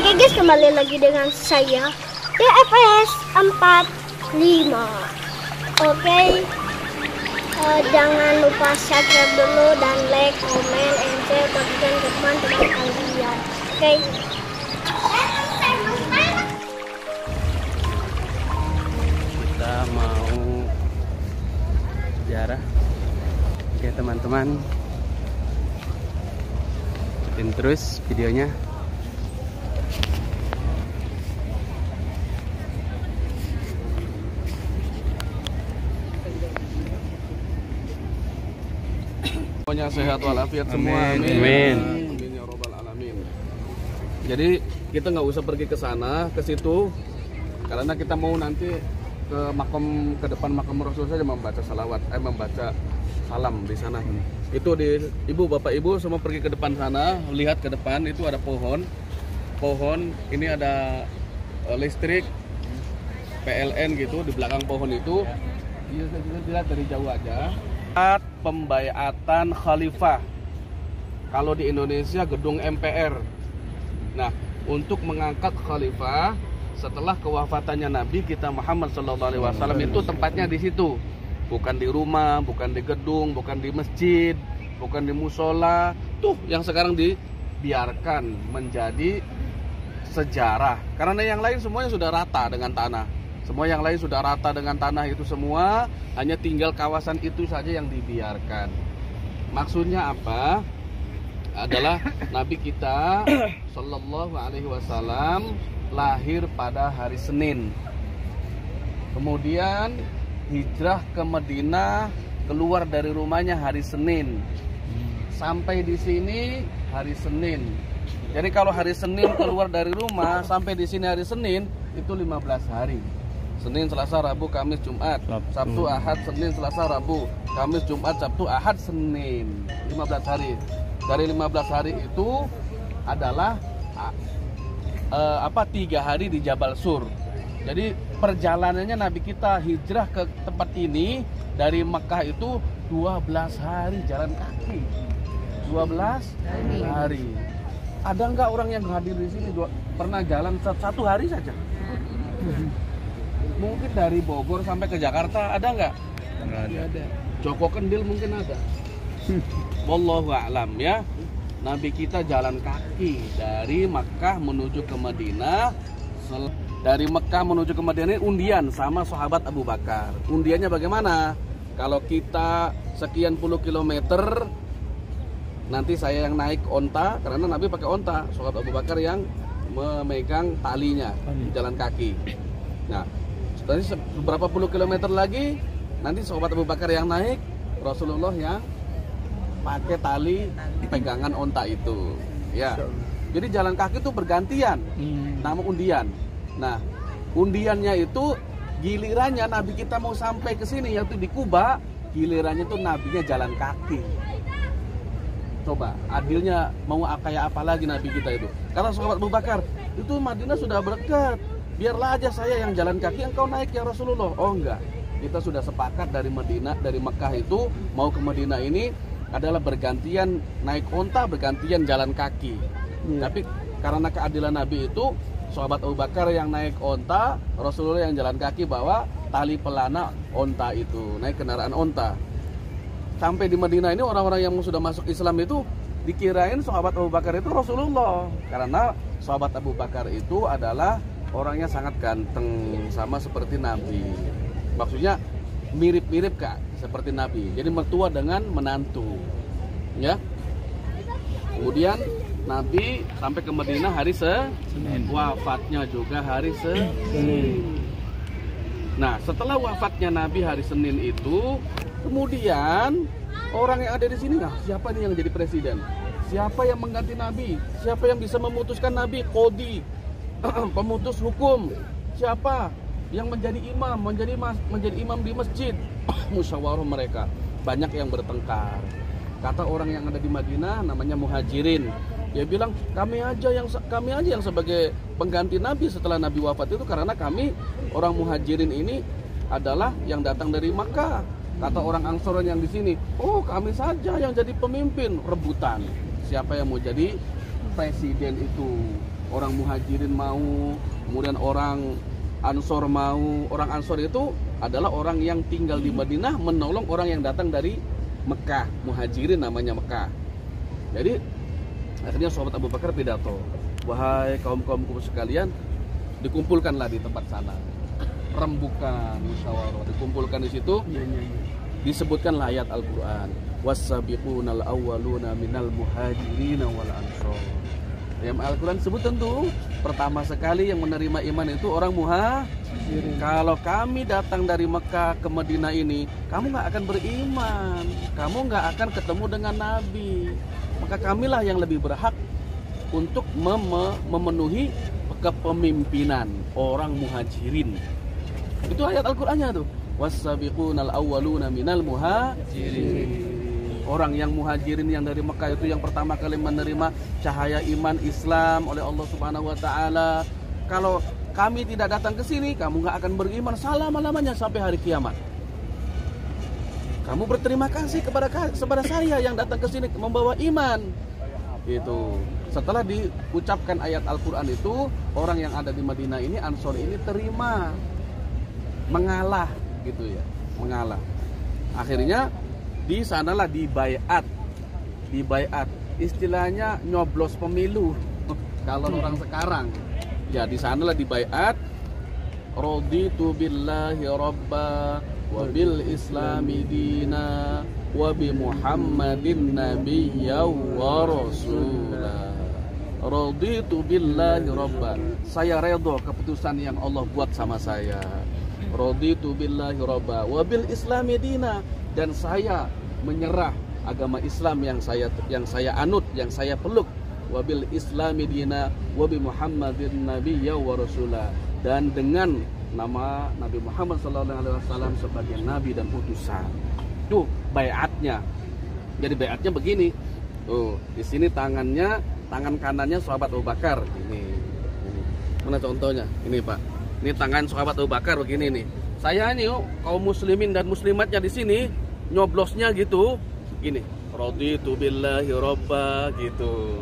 Oke guys, kembali lagi dengan saya DFS 45. Oke, jangan lupa subscribe dulu dan like, comment, and share bagikan ke teman-teman kalian. Oke. Kita mau sejarah. Oke teman-teman, ikutin terus videonya. Semuanya sehat walafiat semua. Amin. Amin. Amin ya robbal alamin. Jadi kita nggak usah pergi ke sana, ke situ, karena kita mau nanti ke depan makam Rasul saja membaca salawat, membaca salam di sana. Itu di ibu bapak ibu semua pergi ke depan sana, lihat ke depan itu ada pohon. Pohon ini ada listrik, PLN gitu di belakang pohon itu. Dilihat dari jauh aja. Pembayatan khalifah. Kalau di Indonesia gedung MPR. Nah, untuk mengangkat khalifah setelah kewafatannya Nabi kita Muhammad SAW itu tempatnya di situ. Bukan di rumah, bukan di gedung, bukan di masjid, bukan di musola. Tuh yang sekarang dibiarkan menjadi sejarah. Karena yang lain semuanya sudah rata dengan tanah. Semua yang lain sudah rata dengan tanah itu semua, hanya tinggal kawasan itu saja yang dibiarkan. Maksudnya apa? Adalah Nabi kita Shallallahu Alaihi Wasallam lahir pada hari Senin. Kemudian hijrah ke Madinah, keluar dari rumahnya hari Senin. Sampai di sini hari Senin. Jadi kalau hari Senin keluar dari rumah sampai di sini hari Senin itu 15 hari. Senin, Selasa, Rabu, Kamis, Jumat, Sabtu, Ahad, Senin, Selasa, Rabu, Kamis, Jumat, Sabtu, Ahad, Senin. 15 hari. Dari 15 hari itu adalah 3 hari di Jabal Sur. Jadi perjalanannya Nabi kita hijrah ke tempat ini dari Mekah itu 12 hari jalan kaki. 12 hari. Ada nggak orang yang hadir di sini pernah jalan 1 hari saja? Mungkin dari Bogor sampai ke Jakarta ada nggak? Nggak ada. Joko Kendil mungkin ada. Wallahu a'lam ya. Nabi kita jalan kaki dari Makkah menuju ke Madinah. Dari Mekah menuju ke Madinah undian sama sahabat Abu Bakar. Undiannya bagaimana? Kalau kita sekian puluh kilometer, nanti saya yang naik onta, karena Nabi pakai onta. Sahabat Abu Bakar yang memegang talinya jalan kaki. Nah, nanti beberapa puluh kilometer lagi, nanti sahabat Abu Bakar yang naik, Rasulullah yang pakai tali pegangan onta itu. Ya, jadi jalan kaki itu bergantian. Nama undian. Nah, undiannya itu gilirannya Nabi kita mau sampai ke sini yaitu di Kuba, gilirannya itu nabinya jalan kaki. Coba adilnya mau kayak apa lagi Nabi kita itu? Karena sahabat Abu Bakar itu Madinah sudah berdekat. Biarlah aja saya yang jalan kaki, engkau naik ya Rasulullah. Oh enggak, kita sudah sepakat dari Mekah itu mau ke Madinah ini adalah bergantian naik onta, bergantian jalan kaki. Tapi karena keadilan Nabi itu, sahabat Abu Bakar yang naik onta, Rasulullah yang jalan kaki bawa tali pelana onta itu, naik kendaraan onta. Sampai di Madinah ini orang-orang yang sudah masuk Islam itu dikirain sahabat Abu Bakar itu Rasulullah. Karena sahabat Abu Bakar itu adalah orangnya sangat ganteng, sama seperti Nabi. Maksudnya mirip-mirip Kak, seperti Nabi. Jadi mertua dengan menantu. Ya. Kemudian Nabi sampai ke Madinah hari Senin. Wafatnya juga hari Senin. Nah, setelah wafatnya Nabi hari Senin itu, kemudian orang yang ada di sini, nah siapa nih yang jadi presiden? Siapa yang mengganti Nabi? Siapa yang bisa memutuskan Nabi? Qadhi, pemutus hukum. Siapa yang menjadi imam, menjadi imam di masjid? Musyawarah mereka. Banyak yang bertengkar. Kata orang yang ada di Madinah namanya Muhajirin. Dia bilang kami aja yang sebagai pengganti Nabi setelah Nabi wafat itu, karena kami orang Muhajirin ini adalah yang datang dari Makkah. Kata orang Ansor yang di sini, oh kami saja yang jadi pemimpin, rebutan. Siapa yang mau jadi presiden itu? orang Muhajirin mau, kemudian orang Ansor mau. Orang Ansor itu adalah orang yang tinggal di Madinah menolong orang yang datang dari Mekah. Muhajirin namanya Mekah. Jadi akhirnya sahabat Abu Bakar pidato, wahai kaum-kaumku sekalian, dikumpulkanlah di tempat sana, rembukan musyawarah, dikumpulkan di situ. Disebutkanlah ayat Al-Quran, was-sabiqunal awwaluna minal muhajirin wal ansor. Yang Al-Quran sebut tentu pertama sekali yang menerima iman itu orang muhajirin. Kalau kami datang dari Mekah ke Madinah ini, kamu nggak akan beriman, kamu nggak akan ketemu dengan Nabi. Maka kamilah yang lebih berhak untuk memenuhi kepemimpinan orang muhajirin. Itu ayat Al-Qur'annya tuh. Was-sabiqunal awwaluna minal muhajirin. Orang yang muhajirin yang dari Mekah itu yang pertama kali menerima cahaya iman Islam oleh Allah Subhanahu wa taala. Kalau kami tidak datang ke sini, kamu nggak akan beriman selama-lamanya sampai hari kiamat. Kamu berterima kasih kepada saya yang datang ke sini membawa iman. Itu. Setelah diucapkan ayat Al-Qur'an itu, orang yang ada di Madinah ini, Ansor ini terima, mengalah gitu ya, mengalah. Akhirnya di sanalah dibaiat, istilahnya nyoblos pemilu kalau orang sekarang. Ya di sanalah dibaiat, raditu billahi robba wa bil islami dina wa bi muhammadin nabiyya wa rasulah. Raditu billahi robba, saya redha keputusan yang Allah buat sama saya. Raditu billahi robba wa bil islami dina, dan saya menyerah agama Islam yang saya anut, yang saya peluk. Wabil islami dina wa bi muhammadin nabiyya wa rasulah, dan dengan nama Nabi Muhammad SAW sebagai nabi dan utusan. Tuh baiatnya. Jadi baiatnya begini. Tuh, di sini tangan kanannya sahabat Abu Bakar. Ini. Mana contohnya? Ini Pak. Ini tangan sahabat Abu Bakar begini nih. Saya ini kaum muslimin dan muslimatnya di sini nyoblosnya gitu. Gini. Raditu billahi robba gitu.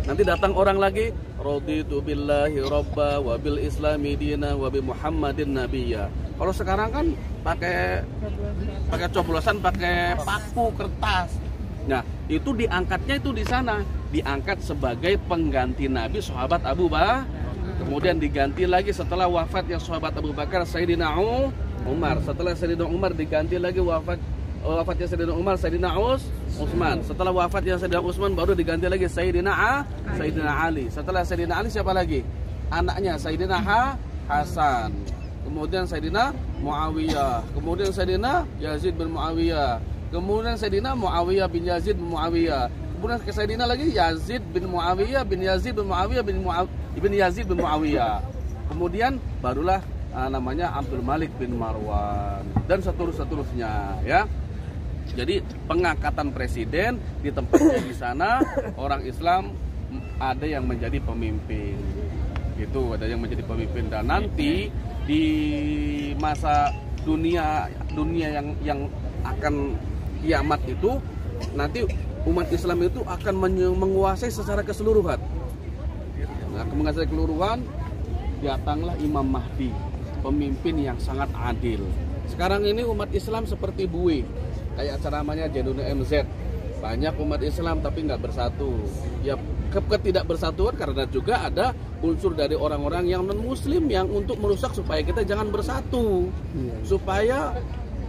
Nanti datang orang lagi, raditu billahi robba wa bil islami dina wa bi muhammadin nabiyya. Kalau sekarang kan pakai coblosan, pakai paku kertas. Nah, itu diangkatnya itu di sana, diangkat sebagai pengganti Nabi sahabat Abu Bakar. Kemudian diganti lagi setelah wafatnya sahabat Abu Bakar Sayyidina Umar. Setelah Sayyidina Umar diganti lagi wafatnya Sayyidina Umar Sayyidina Utsman. Setelah wafatnya Sayyidina Utsman baru diganti lagi Sayyidina Ali. Setelah Sayyidina Ali siapa lagi? Anaknya Sayyidina Hasan. Kemudian Sayyidina Muawiyah. Kemudian Sayyidina Yazid bin Muawiyah. Kemudian Sayyidina Muawiyah bin Yazid bin Muawiyah. Kemudian Sayyidina lagi Yazid bin Muawiyah bin Yazid bin Muawiyah bin Yazid bin Muawiyah. Kemudian barulah namanya Abdul Malik bin Marwan dan seterusnya ya. Jadi pengangkatan presiden di tempatnya di sana orang Islam ada yang menjadi pemimpin. Gitu, ada yang menjadi pemimpin, dan nanti di masa dunia yang akan kiamat itu nanti umat Islam itu akan menguasai secara keseluruhan. Akan menguasai keseluruhan, datanglah Imam Mahdi, pemimpin yang sangat adil. Sekarang ini umat Islam seperti buih, kayak ceramahnya Jenunu MZ. Banyak umat Islam tapi nggak bersatu. Ya ketidakbersatuan karena juga ada unsur dari orang-orang yang non-muslim yang untuk merusak supaya kita jangan bersatu, supaya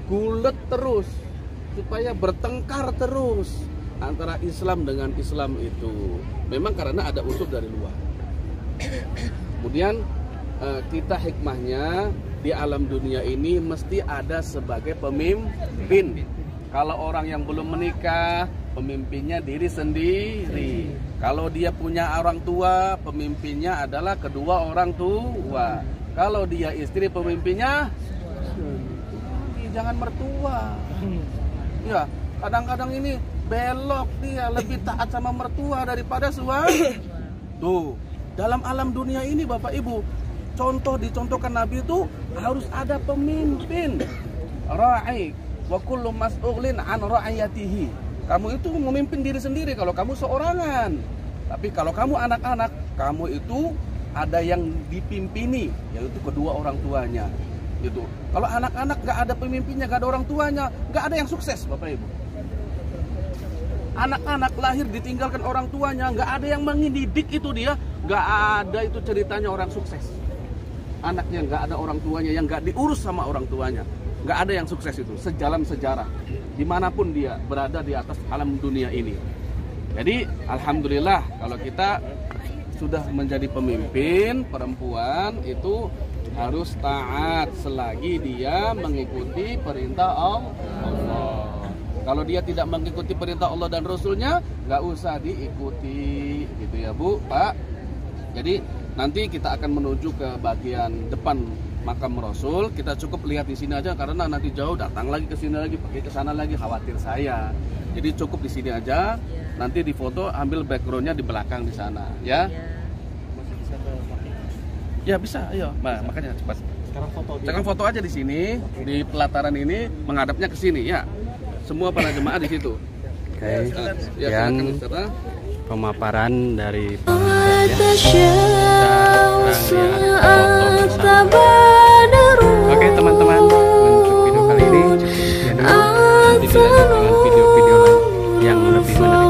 gulet terus, supaya bertengkar terus antara Islam dengan Islam itu. Memang karena ada unsur dari luar. Kemudian kita hikmahnya di alam dunia ini mesti ada sebagai pemimpin. Kalau orang yang belum menikah, pemimpinnya diri sendiri. Kalau dia punya orang tua, pemimpinnya adalah kedua orang tua. Kalau dia istri, pemimpinnya jangan mertua. Ya, kadang-kadang ini belok, dia lebih taat sama mertua daripada suami. Tuh, dalam alam dunia ini Bapak Ibu, dicontohkan Nabi itu harus ada pemimpin. Ra'i wa kullu mas'ulin an ra'iyatihi. Kamu itu memimpin diri sendiri kalau kamu seorangan. Tapi kalau kamu anak-anak, kamu itu ada yang dipimpini, yaitu kedua orang tuanya. Gitu. Kalau anak-anak nggak ada pemimpinnya, nggak ada orang tuanya, nggak ada yang sukses, Bapak Ibu. Anak-anak lahir ditinggalkan orang tuanya, nggak ada yang mendidik itu dia, nggak ada itu ceritanya orang sukses. Anaknya nggak ada orang tuanya, yang nggak diurus sama orang tuanya, nggak ada yang sukses itu. Sejalan sejarah, dimanapun dia berada di atas alam dunia ini. Jadi alhamdulillah kalau kita sudah menjadi pemimpin perempuan itu harus taat selagi dia mengikuti perintah Allah. Kalau dia tidak mengikuti perintah Allah dan Rasulnya, nggak usah diikuti, gitu ya Bu, Pak. Jadi nanti kita akan menuju ke bagian depan makam Rasul. Kita cukup lihat di sini aja karena nanti jauh datang lagi ke sini lagi, pergi ke sana lagi, khawatir saya. Jadi cukup di sini aja. Nanti di foto ambil backgroundnya di belakang di sana, ya. Masih bisa ke belakang? Ya bisa, ayo. Nah, makanya cepat. Sekarang foto Aja di sini, di pelataran ini menghadapnya ke sini, ya. Semua para jemaah di situ. Oke, Ya, sekian silakan, Ustaz. pemaparan dari Pak Ustaz ya. Kita sekarang lihat foto bersama. Oke teman-teman, untuk video kali ini cukup sekian dulu. Nanti dilanjut dengan video-video lain yang lebih menarik.